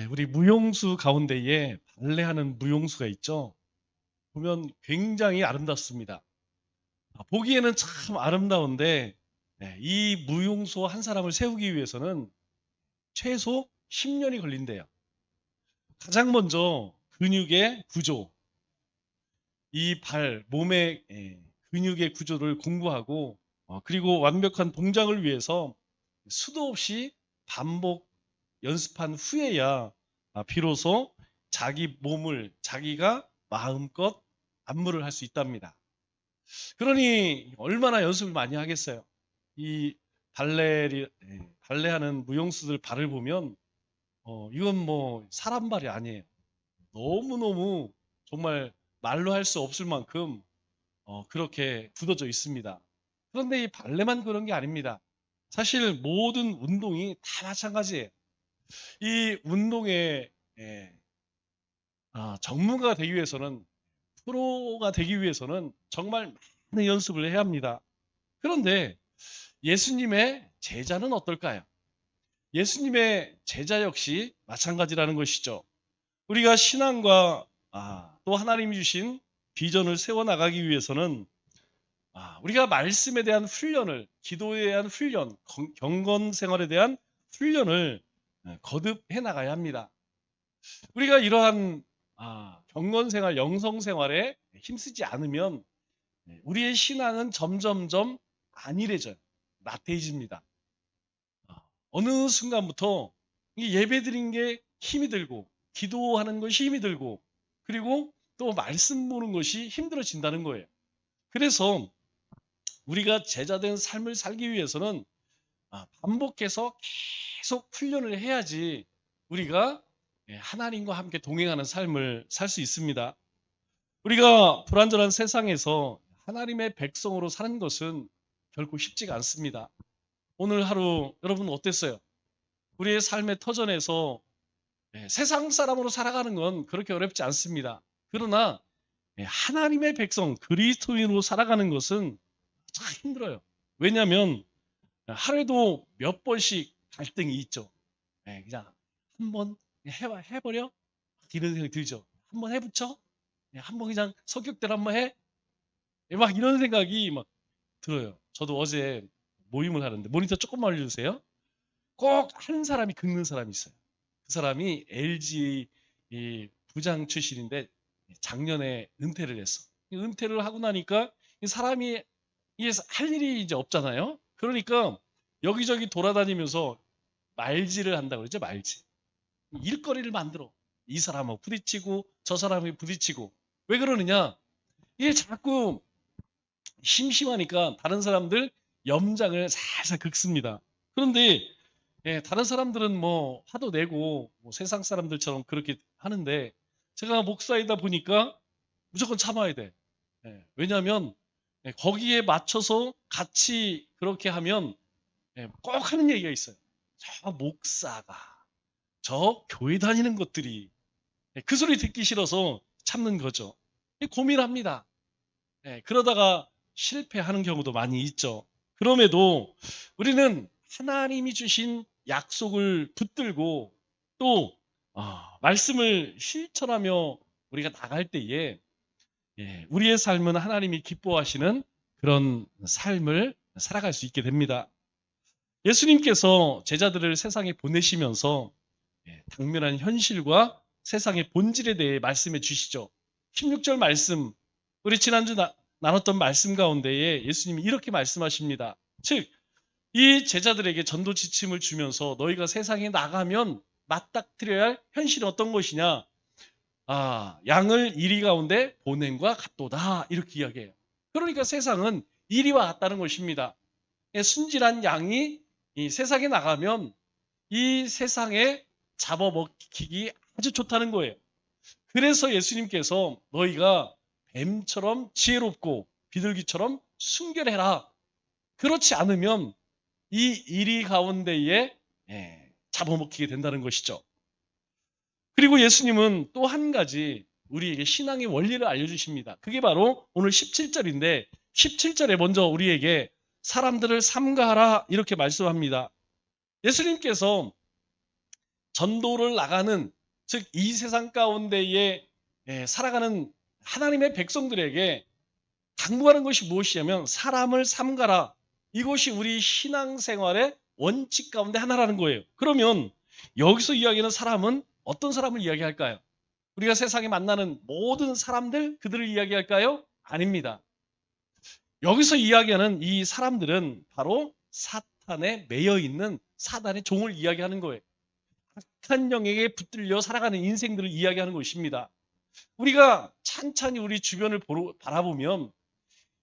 네, 우리 무용수 가운데에 발레하는 무용수가 있죠. 보면 굉장히 아름답습니다. 보기에는 참 아름다운데 이 무용수 한 사람을 세우기 위해서는 최소 10년이 걸린대요. 가장 먼저 근육의 구조, 이 몸의 근육의 구조를 공부하고 그리고 완벽한 동작을 위해서 수도 없이 반복 연습한 후에야 비로소 자기 몸을 자기가 마음껏 안무를 할 수 있답니다. 그러니 얼마나 연습을 많이 하겠어요. 이 발레하는 무용수들 발을 보면 이건 뭐 사람 발이 아니에요. 너무너무 정말 말로 할 수 없을 만큼 그렇게 굳어져 있습니다. 그런데 이 발레만 그런 게 아닙니다. 사실 모든 운동이 다 마찬가지예요. 이 운동에 전문가가 되기 위해서는 프로가 되기 위해서는 정말 많은 연습을 해야 합니다. 그런데 예수님의 제자는 어떨까요? 예수님의 제자 역시 마찬가지라는 것이죠. 우리가 신앙과 또 하나님이 주신 비전을 세워나가기 위해서는 우리가 말씀에 대한 훈련을, 기도에 대한 훈련, 경건 생활에 대한 훈련을 거듭해 나가야 합니다. 우리가 이러한 경건 생활, 영성 생활에 힘쓰지 않으면 우리의 신앙은 점점점 안일해져요. 나태해집니다. 어느 순간부터 예배 드리는 게 힘이 들고 기도하는 것이 힘이 들고 그리고 또 말씀 보는 것이 힘들어진다는 거예요. 그래서 우리가 제자된 삶을 살기 위해서는 반복해서 계속 훈련을 해야지 우리가 하나님과 함께 동행하는 삶을 살 수 있습니다. 우리가 불완전한 세상에서 하나님의 백성으로 사는 것은 결코 쉽지가 않습니다. 오늘 하루 여러분 어땠어요? 우리의 삶의 터전에서 세상 사람으로 살아가는 건 그렇게 어렵지 않습니다. 그러나 하나님의 백성, 그리스도인으로 살아가는 것은 참 힘들어요. 왜냐하면 하루에도 몇 번씩 갈등이 있죠. 그냥 한번 해버려? 이런 생각이 들죠. 한번 해붙여? 한번 그냥 성격대로 한번 해? 막 이런 생각이 막 들어요. 저도 어제 모임을 하는데 모니터 조금만 올려주세요. 꼭 한 사람이 긁는 사람이 있어요. 그 사람이 LG 부장 출신인데 작년에 은퇴를 했어. 은퇴를 하고 나니까 이 사람이 할 일이 이제 없잖아요. 그러니까 여기저기 돌아다니면서 말질을 한다고 그러죠. 말질. 일거리를 만들어. 이 사람하고 부딪히고 저 사람이 부딪히고. 왜 그러느냐? 이게 자꾸 심심하니까 다른 사람들 염장을 살살 긁습니다. 그런데 다른 사람들은 뭐 화도 내고 뭐 세상 사람들처럼 그렇게 하는데 제가 목사이다 보니까 무조건 참아야 돼. 왜냐하면 거기에 맞춰서 같이 그렇게 하면 꼭 하는 얘기가 있어요. 저 목사가 저 교회 다니는 것들이 그 소리 듣기 싫어서 참는 거죠. 고민합니다. 그러다가 실패하는 경우도 많이 있죠. 그럼에도 우리는 하나님이 주신 약속을 붙들고 또 말씀을 실천하며 우리가 나갈 때에 우리의 삶은 하나님이 기뻐하시는 그런 삶을 살아갈 수 있게 됩니다. 예수님께서 제자들을 세상에 보내시면서 당면한 현실과 세상의 본질에 대해 말씀해 주시죠. 16절 말씀, 우리 지난주 나눴던 말씀 가운데에 예수님이 이렇게 말씀하십니다. 즉, 이 제자들에게 전도 지침을 주면서 너희가 세상에 나가면 맞닥뜨려야 할 현실은 어떤 것이냐? 양을 이리 가운데 보냄과 같도다. 이렇게 이야기해요. 그러니까 세상은 이리와 같다는 것입니다. 순진한 양이 이 세상에 나가면 이 세상에 잡아먹히기 아주 좋다는 거예요. 그래서 예수님께서 너희가 뱀처럼 지혜롭고 비둘기처럼 순결해라. 그렇지 않으면 이 이리 가운데에 잡아먹히게 된다는 것이죠. 그리고 예수님은 또 한 가지 우리에게 신앙의 원리를 알려주십니다. 그게 바로 오늘 17절인데 17절에 먼저 우리에게 사람들을 삼가하라 이렇게 말씀합니다. 예수님께서 전도를 나가는, 즉 이 세상 가운데에 살아가는 하나님의 백성들에게 당부하는 것이 무엇이냐면 사람을 삼가라. 이것이 우리 신앙생활의 원칙 가운데 하나라는 거예요. 그러면 여기서 이야기하는 사람은 어떤 사람을 이야기할까요? 우리가 세상에 만나는 모든 사람들, 그들을 이야기할까요? 아닙니다. 여기서 이야기하는 이 사람들은 바로 사탄에 매여 있는 사단의 종을 이야기하는 거예요. 악한 영에게 붙들려 살아가는 인생들을 이야기하는 것입니다. 우리가 찬찬히 우리 주변을 바라보면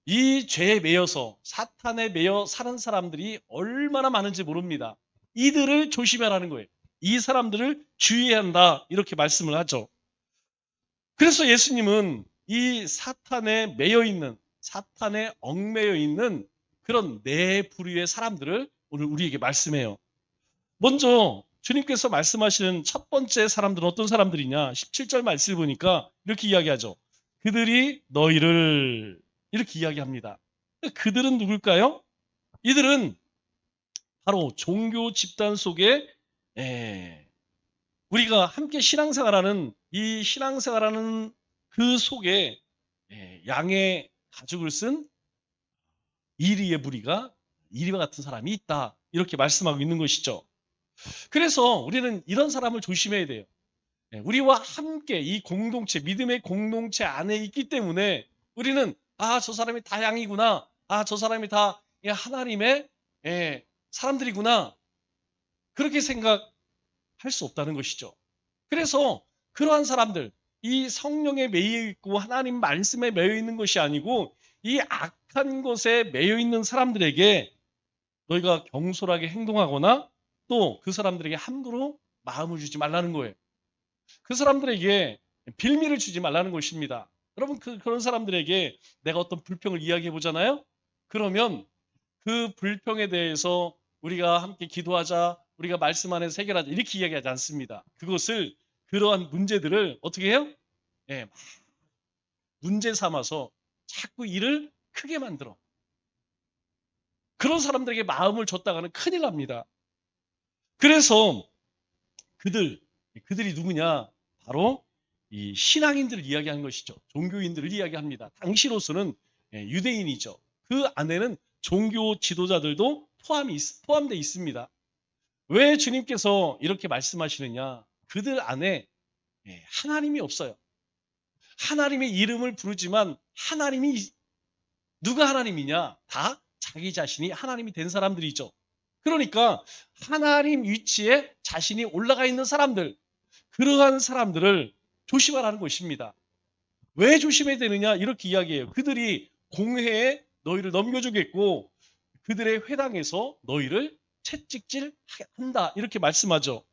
이 죄에 매여서 사탄에 매여 사는 사람들이 얼마나 많은지 모릅니다. 이들을 조심하라는 거예요. 이 사람들을 주의해야 한다, 이렇게 말씀을 하죠. 그래서 예수님은 이 사탄에 매여 있는, 사탄에 얽매여 있는 그런 네 부류의 사람들을 오늘 우리에게 말씀해요. 먼저 주님께서 말씀하시는 첫 번째 사람들은 어떤 사람들이냐? 17절 말씀을 보니까 이렇게 이야기하죠. 그들이 너희를, 이렇게 이야기합니다. 그들은 누굴까요? 이들은 바로 종교 집단 속에 우리가 함께 신앙생활하는, 이 신앙생활하는 그 속에 양의 가죽을 쓴 이리의 무리가, 이리와 같은 사람이 있다, 이렇게 말씀하고 있는 것이죠. 그래서 우리는 이런 사람을 조심해야 돼요. 우리와 함께 이 공동체, 믿음의 공동체 안에 있기 때문에 우리는 저 사람이 다 양이구나, 저 사람이 다 하나님의 사람들이구나, 그렇게 생각할 수 없다는 것이죠. 그래서 그러한 사람들, 이 성령에 매여 있고 하나님 말씀에 매여 있는 것이 아니고 이 악한 것에 매여 있는 사람들에게 너희가 경솔하게 행동하거나 또 그 사람들에게 함부로 마음을 주지 말라는 거예요. 그 사람들에게 빌미를 주지 말라는 것입니다. 여러분, 그런 사람들에게 내가 어떤 불평을 이야기해 보잖아요. 그러면 그 불평에 대해서 우리가 함께 기도하자, 우리가 말씀 안에서 해결하자, 이렇게 이야기하지 않습니다. 그것을, 그러한 문제들을 어떻게 해요? 문제 삼아서 자꾸 일을 크게 만들어. 그런 사람들에게 마음을 줬다가는 큰일 납니다. 그래서 그들이 누구냐? 바로 이 신앙인들을 이야기하는 것이죠. 종교인들을 이야기합니다. 당시로서는 유대인이죠. 그 안에는 종교 지도자들도 포함되어 있습니다. 왜 주님께서 이렇게 말씀하시느냐? 그들 안에 하나님이 없어요. 하나님의 이름을 부르지만 하나님이, 누가 하나님이냐? 다 자기 자신이 하나님이 된 사람들이죠. 그러니까 하나님 위치에 자신이 올라가 있는 사람들, 그러한 사람들을 조심하라는 것입니다. 왜 조심해야 되느냐? 이렇게 이야기해요. 그들이 공회에 너희를 넘겨주겠고 그들의 회당에서 너희를 채찍질한다, 이렇게 말씀하죠.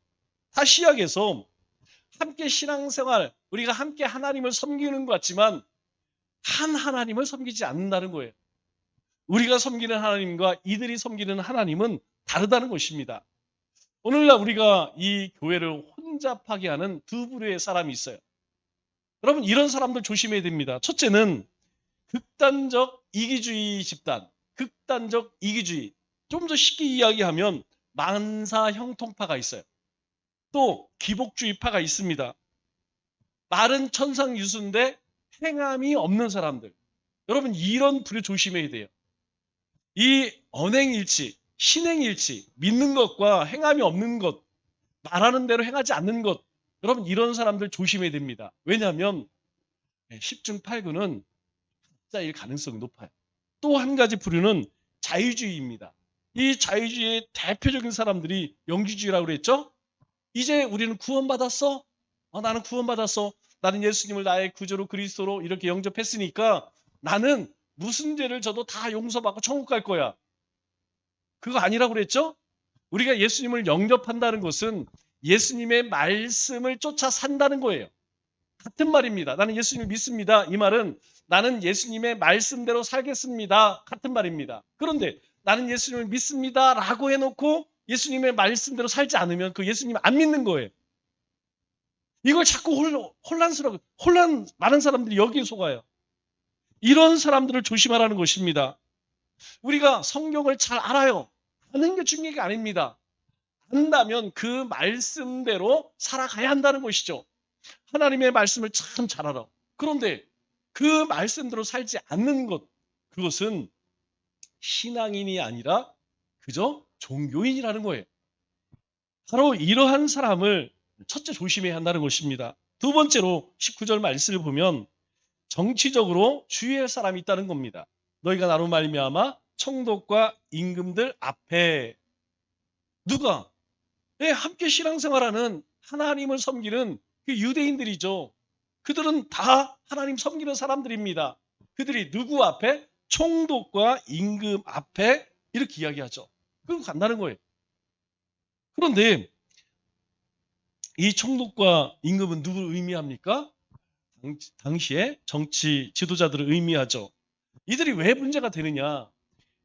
다시 이야기해서 함께 신앙생활, 우리가 함께 하나님을 섬기는 것 같지만 한 하나님을 섬기지 않는다는 거예요. 우리가 섬기는 하나님과 이들이 섬기는 하나님은 다르다는 것입니다. 오늘날 우리가 이 교회를 혼잡하게 하는 두 부류의 사람이 있어요. 여러분, 이런 사람들 조심해야 됩니다. 첫째는 극단적 이기주의 집단, 극단적 이기주의. 좀 더 쉽게 이야기하면 만사 형통파가 있어요. 또 기복주의파가 있습니다. 말은 천상유수인데 행함이 없는 사람들. 여러분, 이런 부류 조심해야 돼요. 이 언행일치, 신행일치, 믿는 것과 행함이 없는 것, 말하는 대로 행하지 않는 것, 여러분, 이런 사람들 조심해야 됩니다. 왜냐하면 10중 8구는 가짜일 가능성이 높아요. 또 한 가지 부류는 자유주의입니다. 이 자유주의의 대표적인 사람들이 영주주의라고 그랬죠? 이제 우리는 구원받았어? 나는 구원받았어. 나는 예수님을 나의 구주로 그리스도로 이렇게 영접했으니까 나는 무슨 죄를 져도 다 용서받고 천국 갈 거야. 그거 아니라고 그랬죠? 우리가 예수님을 영접한다는 것은 예수님의 말씀을 쫓아 산다는 거예요. 같은 말입니다. 나는 예수님을 믿습니다. 이 말은 나는 예수님의 말씀대로 살겠습니다. 같은 말입니다. 그런데 나는 예수님을 믿습니다 라고 해놓고 예수님의 말씀대로 살지 않으면 그 예수님 안 믿는 거예요. 이걸 자꾸 혼란스러워, 많은 사람들이 여기에 속아요. 이런 사람들을 조심하라는 것입니다. 우리가 성경을 잘 알아요. 아는 게 중요한 게 아닙니다. 안다면 그 말씀대로 살아가야 한다는 것이죠. 하나님의 말씀을 참 잘 알아. 그런데 그 말씀대로 살지 않는 것, 그것은 신앙인이 아니라 그저 종교인이라는 거예요. 바로 이러한 사람을 첫째 조심해야 한다는 것입니다. 두 번째로 19절 말씀을 보면 정치적으로 주의할 사람이 있다는 겁니다. 너희가 나로 말미암아 총독과 임금들 앞에 누가 함께 신앙생활하는 하나님을 섬기는 그 유대인들이죠. 그들은 다 하나님 섬기는 사람들입니다. 그들이 누구 앞에? 총독과 임금 앞에 이렇게 이야기하죠. 그럼 간다는 거예요. 그런데 이 총독과 임금은 누구를 의미합니까? 당시에 정치 지도자들을 의미하죠. 이들이 왜 문제가 되느냐?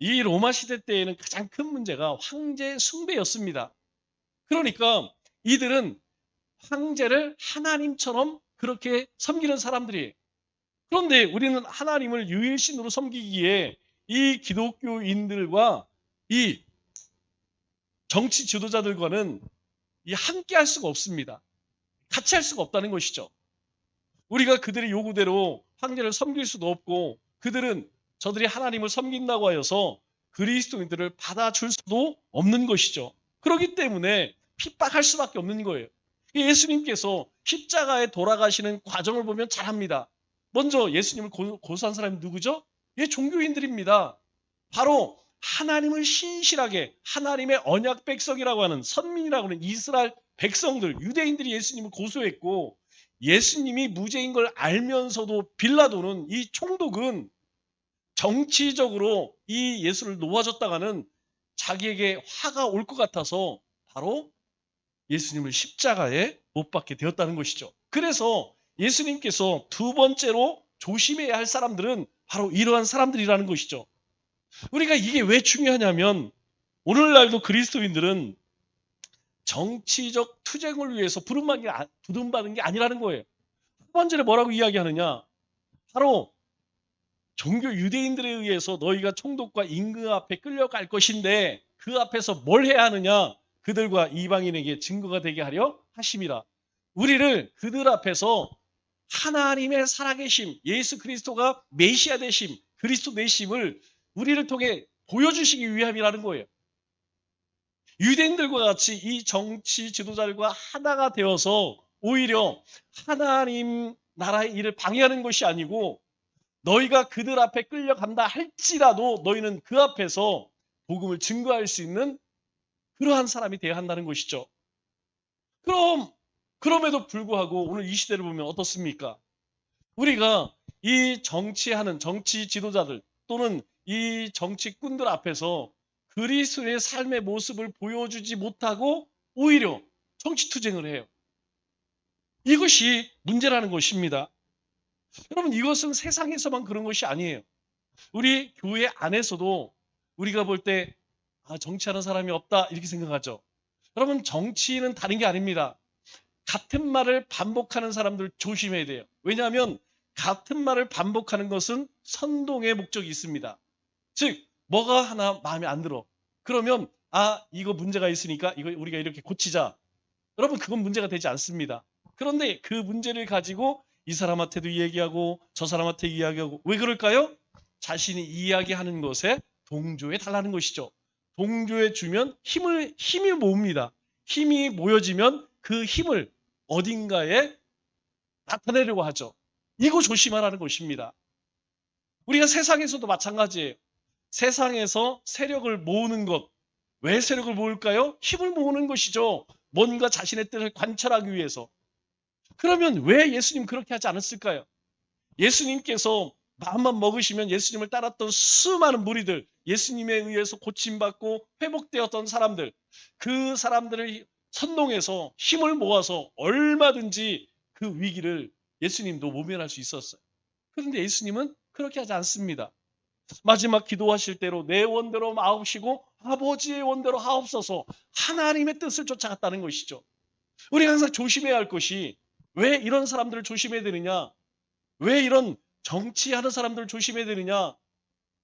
이 로마 시대 때에는 가장 큰 문제가 황제 숭배였습니다. 그러니까 이들은 황제를 하나님처럼 그렇게 섬기는 사람들이에요. 그런데 우리는 하나님을 유일신으로 섬기기에 이 기독교인들과 이 정치 지도자들과는 함께 할 수가 없습니다. 같이 할 수가 없다는 것이죠. 우리가 그들의 요구대로 황제를 섬길 수도 없고 그들은 저들이 하나님을 섬긴다고 하여서 그리스도인들을 받아줄 수도 없는 것이죠. 그렇기 때문에 핍박할 수밖에 없는 거예요. 예수님께서 십자가에 돌아가시는 과정을 보면 잘합니다. 먼저 예수님을 고소한 사람이 누구죠? 종교인들입니다. 바로 하나님을 신실하게 하나님의 언약 백성이라고 하는 선민이라고 하는 이스라엘 백성들, 유대인들이 예수님을 고소했고 예수님이 무죄인 걸 알면서도 빌라도는 이 총독은 정치적으로 이 예수를 놓아줬다가는 자기에게 화가 올 것 같아서 바로 예수님을 십자가에 못 박게 되었다는 것이죠. 그래서 예수님께서 두 번째로 조심해야 할 사람들은 바로 이러한 사람들이라는 것이죠. 우리가 이게 왜 중요하냐면 오늘날도 그리스도인들은 정치적 투쟁을 위해서 부름받은 게 아니라는 거예요. 첫 번째로 뭐라고 이야기하느냐? 바로 종교 유대인들에 의해서 너희가 총독과 임금 앞에 끌려갈 것인데 그 앞에서 뭘 해야 하느냐? 그들과 이방인에게 증거가 되게 하려 하심이라. 우리를 그들 앞에서 하나님의 살아계심, 예수 그리스도가 메시아 되심, 그리스도 되심을 우리를 통해 보여주시기 위함이라는 거예요. 유대인들과 같이 이 정치 지도자들과 하나가 되어서 오히려 하나님 나라의 일을 방해하는 것이 아니고 너희가 그들 앞에 끌려간다 할지라도 너희는 그 앞에서 복음을 증거할 수 있는 그러한 사람이 되어야 한다는 것이죠. 그럼에도 불구하고 오늘 이 시대를 보면 어떻습니까? 우리가 이 정치하는 정치 지도자들 또는 이 정치꾼들 앞에서 그리스도의 삶의 모습을 보여주지 못하고 오히려 정치투쟁을 해요. 이것이 문제라는 것입니다. 여러분 이것은 세상에서만 그런 것이 아니에요. 우리 교회 안에서도 우리가 볼 때 정치하는 사람이 없다 이렇게 생각하죠. 여러분 정치는 다른 게 아닙니다. 같은 말을 반복하는 사람들 조심해야 돼요. 왜냐하면 같은 말을 반복하는 것은 선동의 목적이 있습니다. 즉 뭐가 하나 마음에 안 들어. 그러면 이거 문제가 있으니까 이거 우리가 이렇게 고치자. 여러분 그건 문제가 되지 않습니다. 그런데 그 문제를 가지고 이 사람한테도 얘기하고 저 사람한테 이야기하고 왜 그럴까요? 자신이 이야기하는 것에 동조해 달라는 것이죠. 동조해 주면 힘이 모읍니다. 힘이 모여지면 그 힘을 어딘가에 나타내려고 하죠. 이거 조심하라는 것입니다. 우리가 세상에서도 마찬가지예요. 세상에서 세력을 모으는 것. 왜 세력을 모을까요? 힘을 모으는 것이죠. 뭔가 자신의 뜻을 관철하기 위해서. 그러면 왜 예수님 그렇게 하지 않았을까요? 예수님께서 마음만 먹으시면 예수님을 따랐던 수많은 무리들, 예수님에 의해서 고침받고 회복되었던 사람들, 그 사람들을 선동해서 힘을 모아서 얼마든지 그 위기를 예수님도 모면할 수 있었어요. 그런데 예수님은 그렇게 하지 않습니다. 마지막 기도하실 때로 내 원대로 마옵시고 아버지의 원대로 하옵소서 하나님의 뜻을 쫓아갔다는 것이죠. 우리가 항상 조심해야 할 것이 왜 이런 사람들을 조심해야 되느냐? 왜 이런 정치하는 사람들을 조심해야 되느냐?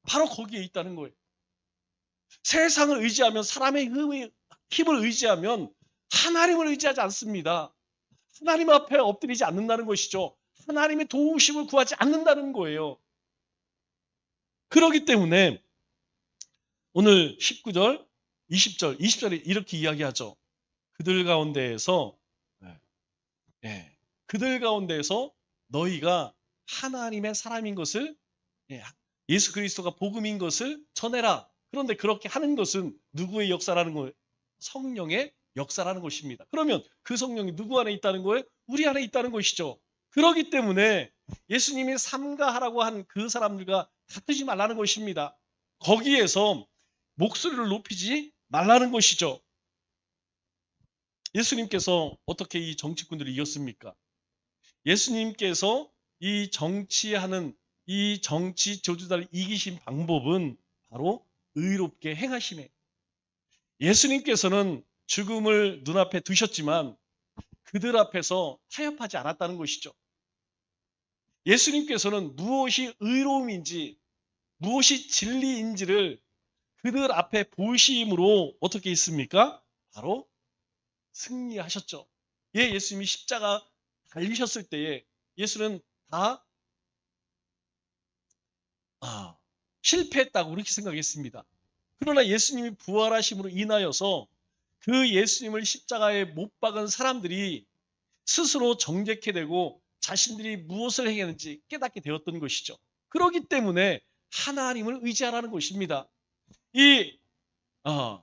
바로 거기에 있다는 거예요. 세상을 의지하면 사람의 힘을 의지하면 하나님을 의지하지 않습니다. 하나님 앞에 엎드리지 않는다는 것이죠. 하나님의 도우심을 구하지 않는다는 거예요. 그렇기 때문에 오늘 19절, 20절, 20절에 이렇게 이야기하죠. 그들 가운데에서 그들 가운데에서 너희가 하나님의 사람인 것을, 예수 그리스도가 복음인 것을 전해라. 그런데 그렇게 하는 것은 누구의 역사라는 거예요? 성령의 역사라는 것입니다. 그러면 그 성령이 누구 안에 있다는 거예요? 우리 안에 있다는 것이죠. 그렇기 때문에 예수님이 삼가하라고 한 그 사람들과 다투지 말라는 것입니다. 거기에서 목소리를 높이지 말라는 것이죠. 예수님께서 어떻게 이 정치꾼들을 이겼습니까? 예수님께서 이 정치하는 이 정치 저주자를 이기신 방법은 바로 의롭게 행하심에, 예수님께서는 죽음을 눈앞에 두셨지만 그들 앞에서 타협하지 않았다는 것이죠. 예수님께서는 무엇이 의로움인지 무엇이 진리인지를 그들 앞에 보심으로 어떻게 있습니까? 바로 승리하셨죠. 예수님이 십자가 달리셨을 때에 예수는 다 실패했다고 그렇게 생각했습니다. 그러나 예수님이 부활하심으로 인하여서 그 예수님을 십자가에 못 박은 사람들이 스스로 정죄케 되고 자신들이 무엇을 행했는지 깨닫게 되었던 것이죠. 그렇기 때문에 하나님을 의지하라는 것입니다. 이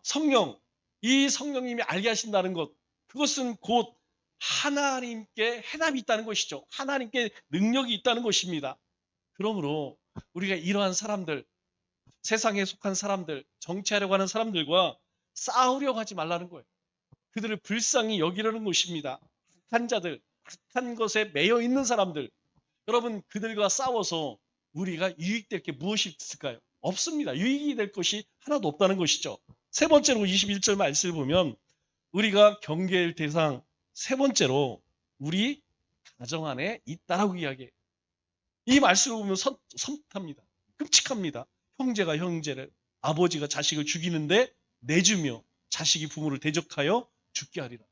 성령, 이 성령님이 알게 하신다는 것, 그것은 곧 하나님께 해답이 있다는 것이죠. 하나님께 능력이 있다는 것입니다. 그러므로 우리가 이러한 사람들, 세상에 속한 사람들, 정치하려고 하는 사람들과 싸우려고 하지 말라는 거예요. 그들을 불쌍히 여기려는 것입니다. 악한 자들, 악한 것에 매여 있는 사람들, 여러분 그들과 싸워서 우리가 유익될 게 무엇이 있을까요? 없습니다. 유익이 될 것이 하나도 없다는 것이죠. 세 번째로 21절 말씀을 보면 우리가 경계할 대상 세 번째로 우리 가정 안에 있다라고 이야기해요. 이 말씀을 보면 섬뜩합니다. 끔찍합니다. 형제가 형제를, 아버지가 자식을 죽이는데 내주며 자식이 부모를 대적하여 죽게 하리라.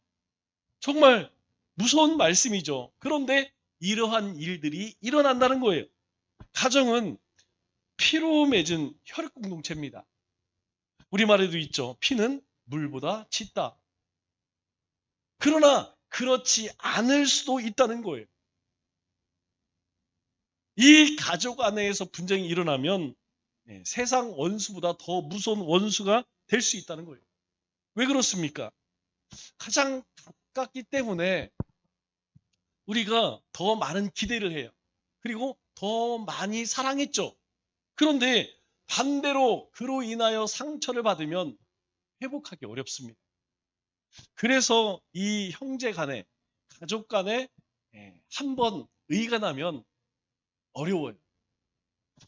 정말 무서운 말씀이죠. 그런데 이러한 일들이 일어난다는 거예요. 가정은 피로 맺은 혈육 공동체입니다. 우리말에도 있죠. 피는 물보다 짙다. 그러나 그렇지 않을 수도 있다는 거예요. 이 가족 안에서 분쟁이 일어나면 세상 원수보다 더 무서운 원수가 될 수 있다는 거예요. 왜 그렇습니까? 가장 가깝기 때문에 우리가 더 많은 기대를 해요. 그리고 더 많이 사랑했죠. 그런데 반대로 그로 인하여 상처를 받으면 회복하기 어렵습니다. 그래서 이 형제 간에, 가족 간에 한번 의가 나면 어려워요.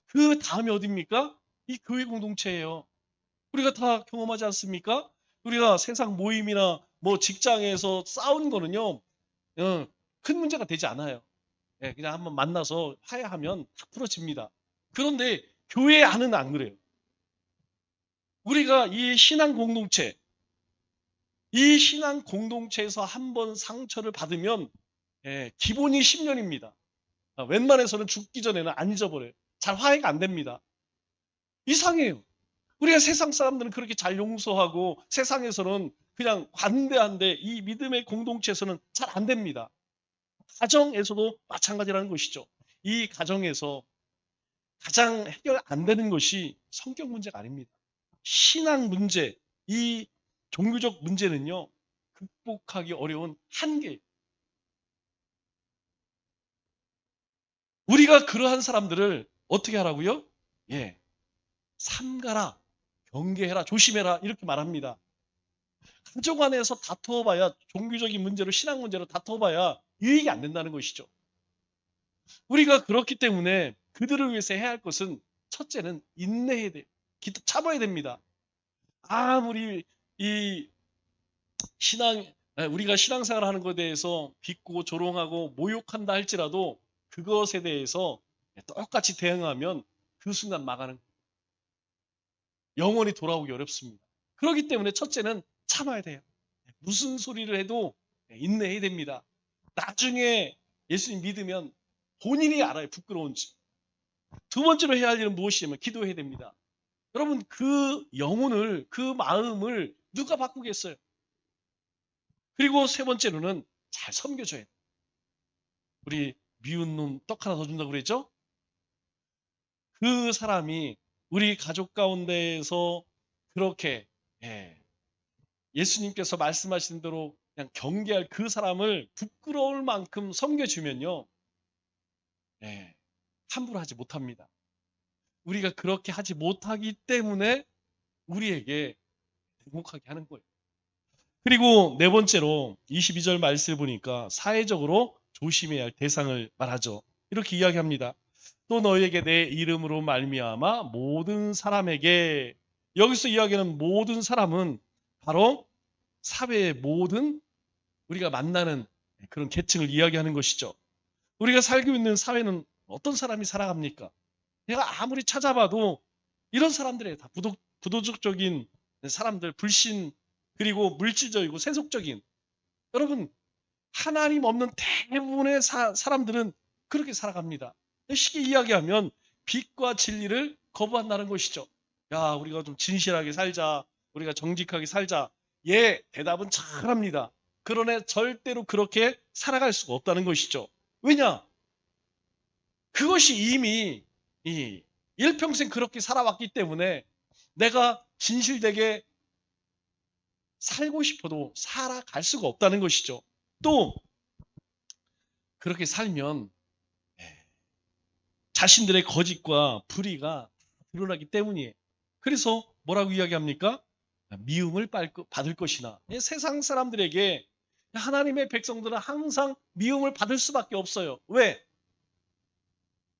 그 다음이 어디입니까? 이 교회 공동체예요. 우리가 다 경험하지 않습니까? 우리가 세상 모임이나 뭐 직장에서 싸운 거는요, 큰 문제가 되지 않아요. 그냥 한번 만나서 화해하면 다 풀어집니다. 그런데 교회 안은 안 그래요. 우리가 이 신앙 공동체, 이 신앙 공동체에서 한번 상처를 받으면 기본이 10년입니다. 웬만해서는 죽기 전에는 안 잊어버려요. 잘 화해가 안 됩니다. 이상해요. 우리가 세상 사람들은 그렇게 잘 용서하고 세상에서는 그냥 관대한데 이 믿음의 공동체에서는 잘 안 됩니다. 가정에서도 마찬가지라는 것이죠. 이 가정에서 가장 해결 안 되는 것이 성격 문제가 아닙니다. 신앙 문제, 이 종교적 문제는요, 극복하기 어려운 한계. 우리가 그러한 사람들을 어떻게 하라고요? 삼가라, 경계해라, 조심해라 이렇게 말합니다. 가족 안에서 다투어봐야, 종교적인 문제로 신앙 문제로 다투어봐야 유익이 안 된다는 것이죠. 우리가 그렇기 때문에 그들을 위해서 해야 할 것은 첫째는 인내해야 돼요. 참아야 됩니다. 아무리 이 우리가 신앙생활 하는 것에 대해서 비꼬고 조롱하고 모욕한다 할지라도 그것에 대해서 똑같이 대응하면 그 순간 망하는 거예요. 영원히 돌아오기 어렵습니다. 그렇기 때문에 첫째는 참아야 돼요. 무슨 소리를 해도 인내해야 됩니다. 나중에 예수님 믿으면 본인이 알아요. 부끄러운지. 두 번째로 해야 할 일은 무엇이냐면 기도해야 됩니다. 여러분 그 영혼을 그 마음을 누가 바꾸겠어요? 그리고 세 번째로는 잘 섬겨줘야 돼요. 우리 미운 놈 떡 하나 더 준다고 그랬죠? 그 사람이 우리 가족 가운데에서 그렇게 예수님께서 말씀하신 대로 그냥 경계할 그 사람을 부끄러울 만큼 섬겨주면요. 함부로 하지 못합니다. 우리가 그렇게 하지 못하기 때문에 우리에게 행복하게 하는 거예요. 그리고 네 번째로 22절 말씀을 보니까 사회적으로 조심해야 할 대상을 말하죠. 이렇게 이야기합니다. 또 너희에게 내 이름으로 말미암아 모든 사람에게, 여기서 이야기하는 모든 사람은 바로 사회의 모든 우리가 만나는 그런 계층을 이야기하는 것이죠. 우리가 살고 있는 사회는 어떤 사람이 살아갑니까? 내가 아무리 찾아봐도 이런 사람들이 다 부도덕적인 사람들, 불신, 그리고 물질적이고 세속적인, 여러분 하나님 없는 대부분의 사람들은 그렇게 살아갑니다. 쉽게 이야기하면 빛과 진리를 거부한다는 것이죠. 야, 우리가 좀 진실하게 살자, 우리가 정직하게 살자. 예, 대답은 잘합니다. 그러나 절대로 그렇게 살아갈 수가 없다는 것이죠. 왜냐? 그것이 이미 일평생 그렇게 살아왔기 때문에 내가 진실되게 살고 싶어도 살아갈 수가 없다는 것이죠. 또 그렇게 살면 자신들의 거짓과 불의가 드러나기 때문이에요. 그래서 뭐라고 이야기합니까? 미움을 받을 것이나. 세상 사람들에게 하나님의 백성들은 항상 미움을 받을 수밖에 없어요. 왜?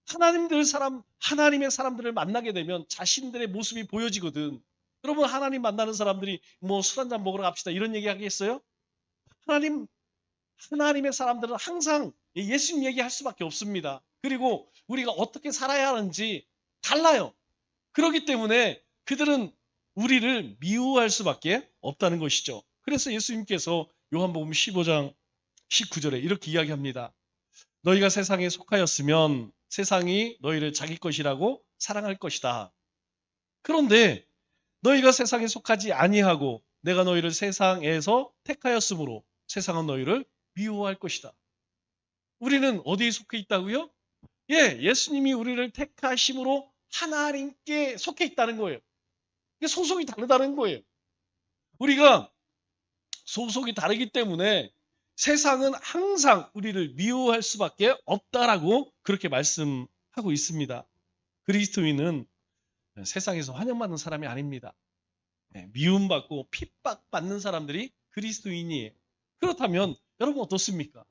하나님의 사람들을 만나게 되면 자신들의 모습이 보여지거든. 여러분 하나님 만나는 사람들이 뭐 술 한잔 먹으러 갑시다 이런 얘기 하겠어요? 하나님의 사람들은 항상 예수님 얘기할 수밖에 없습니다. 그리고 우리가 어떻게 살아야 하는지 달라요. 그렇기 때문에 그들은 우리를 미워할 수밖에 없다는 것이죠. 그래서 예수님께서 요한복음 15장 19절에 이렇게 이야기합니다. 너희가 세상에 속하였으면 세상이 너희를 자기 것이라고 사랑할 것이다. 그런데 너희가 세상에 속하지 아니하고 내가 너희를 세상에서 택하였으므로 세상은 너희를 미워할 것이다. 우리는 어디에 속해 있다고요? 예수님이 우리를 택하심으로 하나님께 속해 있다는 거예요. 소속이 다르다는 거예요. 우리가 소속이 다르기 때문에 세상은 항상 우리를 미워할 수밖에 없다라고 그렇게 말씀하고 있습니다. 그리스도인은 세상에서 환영받는 사람이 아닙니다. 미움받고 핍박받는 사람들이 그리스도인이에요. 그렇다면 여러분 어떻습니까?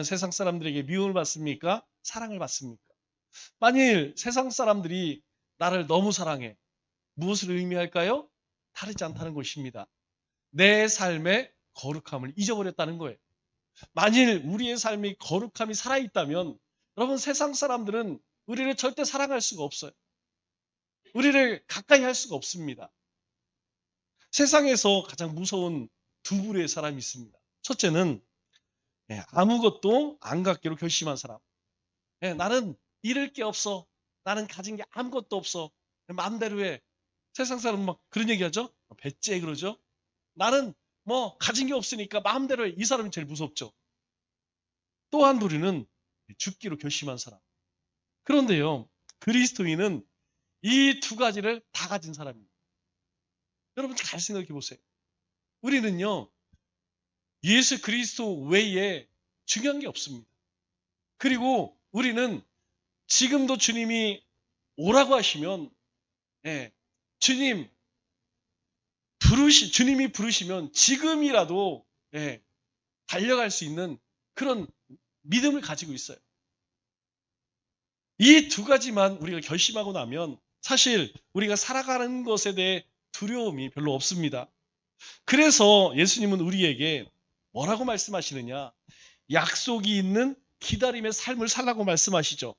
세상 사람들에게 미움을 받습니까? 사랑을 받습니까? 만일 세상 사람들이 나를 너무 사랑해. 무엇을 의미할까요? 다르지 않다는 것입니다. 내 삶의 거룩함을 잊어버렸다는 거예요. 만일 우리의 삶이 거룩함이 살아있다면 여러분 세상 사람들은 우리를 절대 사랑할 수가 없어요. 우리를 가까이 할 수가 없습니다. 세상에서 가장 무서운 두 부류의 사람이 있습니다. 첫째는 아무것도 안 갖기로 결심한 사람. 나는 잃을 게 없어. 나는 가진 게 아무것도 없어. 마음대로 해. 세상 사람은 막 그런 얘기하죠. 배째 그러죠. 나는 뭐 가진 게 없으니까 마음대로 해. 이 사람이 제일 무섭죠. 또 한 부류는 죽기로 결심한 사람. 그런데요. 그리스도인은 이 두 가지를 다 가진 사람입니다. 여러분 잘 생각해 보세요. 우리는요. 예수 그리스도 외에 중요한 게 없습니다. 그리고 우리는 지금도 주님이 오라고 하시면 주님이 부르시면 지금이라도 달려갈 수 있는 그런 믿음을 가지고 있어요. 이 두 가지만 우리가 결심하고 나면 사실 우리가 살아가는 것에 대해 두려움이 별로 없습니다. 그래서 예수님은 우리에게 뭐라고 말씀하시느냐? 약속이 있는 기다림의 삶을 살라고 말씀하시죠.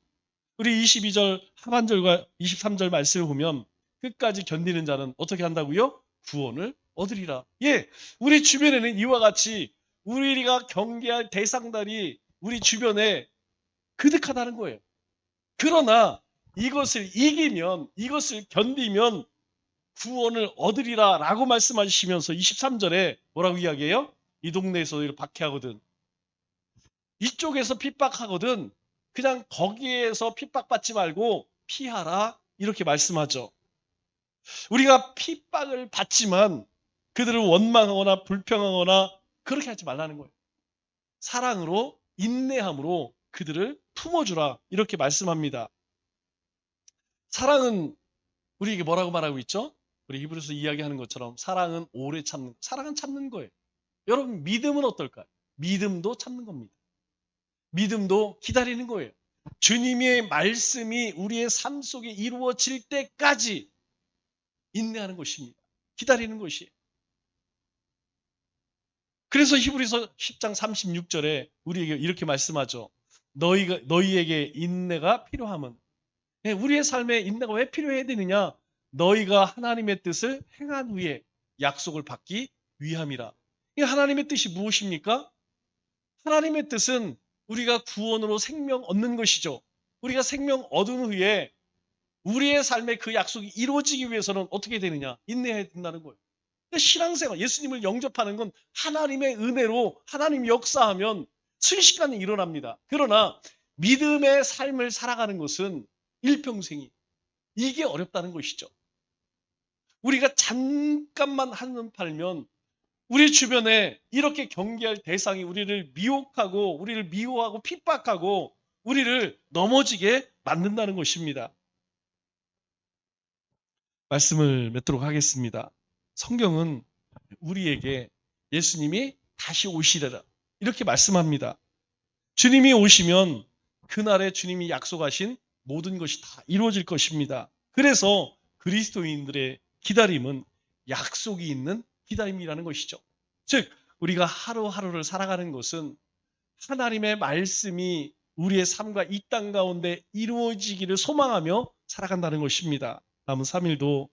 우리 22절 하반절과 23절 말씀을 보면 끝까지 견디는 자는 어떻게 한다고요? 구원을 얻으리라. 예, 우리 주변에는 이와 같이 우리가 경계할 대상들이 우리 주변에 그득하다는 거예요. 그러나 이것을 이기면, 이것을 견디면 구원을 얻으리라 라고 말씀하시면서 23절에 뭐라고 이야기해요? 이 동네에서 이렇게 박해하거든, 이쪽에서 핍박하거든, 그냥 거기에서 핍박받지 말고 피하라, 이렇게 말씀하죠. 우리가 핍박을 받지만 그들을 원망하거나 불평하거나 그렇게 하지 말라는 거예요. 사랑으로, 인내함으로 그들을 품어주라, 이렇게 말씀합니다. 사랑은 우리에게 뭐라고 말하고 있죠? 우리 히브리서 이야기하는 것처럼 사랑은 오래 참는, 사랑은 참는 거예요. 여러분, 믿음은 어떨까요? 믿음도 참는 겁니다. 믿음도 기다리는 거예요. 주님의 말씀이 우리의 삶 속에 이루어질 때까지 인내하는 것입니다. 기다리는 것이에요. 그래서 히브리서 10장 36절에 우리에게 이렇게 말씀하죠. 너희에게 인내가 필요함은, 우리의 삶에 인내가 왜 필요해야 되느냐? 너희가 하나님의 뜻을 행한 후에 약속을 받기 위함이라. 이 하나님의 뜻이 무엇입니까? 하나님의 뜻은 우리가 구원으로 생명 얻는 것이죠. 우리가 생명 얻은 후에 우리의 삶에 그 약속이 이루어지기 위해서는 어떻게 되느냐? 인내해야 된다는 거예요. 근데 신앙생활, 예수님을 영접하는 건 하나님의 은혜로 하나님 역사하면 순식간에 일어납니다. 그러나 믿음의 삶을 살아가는 것은 일평생이, 이게 어렵다는 것이죠. 우리가 잠깐만 한눈 팔면 우리 주변에 이렇게 경계할 대상이 우리를 미혹하고 우리를 미워하고 핍박하고 우리를 넘어지게 만든다는 것입니다. 말씀을 맺도록 하겠습니다. 성경은 우리에게 예수님이 다시 오시리라 이렇게 말씀합니다. 주님이 오시면 그날에 주님이 약속하신 모든 것이 다 이루어질 것입니다. 그래서 그리스도인들의 기다림은 약속이 있는 기다림이라는 것이죠. 즉 우리가 하루하루를 살아가는 것은 하나님의 말씀이 우리의 삶과 이 땅 가운데 이루어지기를 소망하며 살아간다는 것입니다. 남은 3일도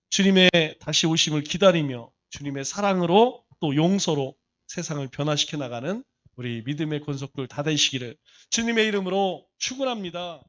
주님의 다시 오심을 기다리며 주님의 사랑으로 또 용서로 세상을 변화시켜 나가는 우리 믿음의 권속들 다 되시기를 주님의 이름으로 축원합니다.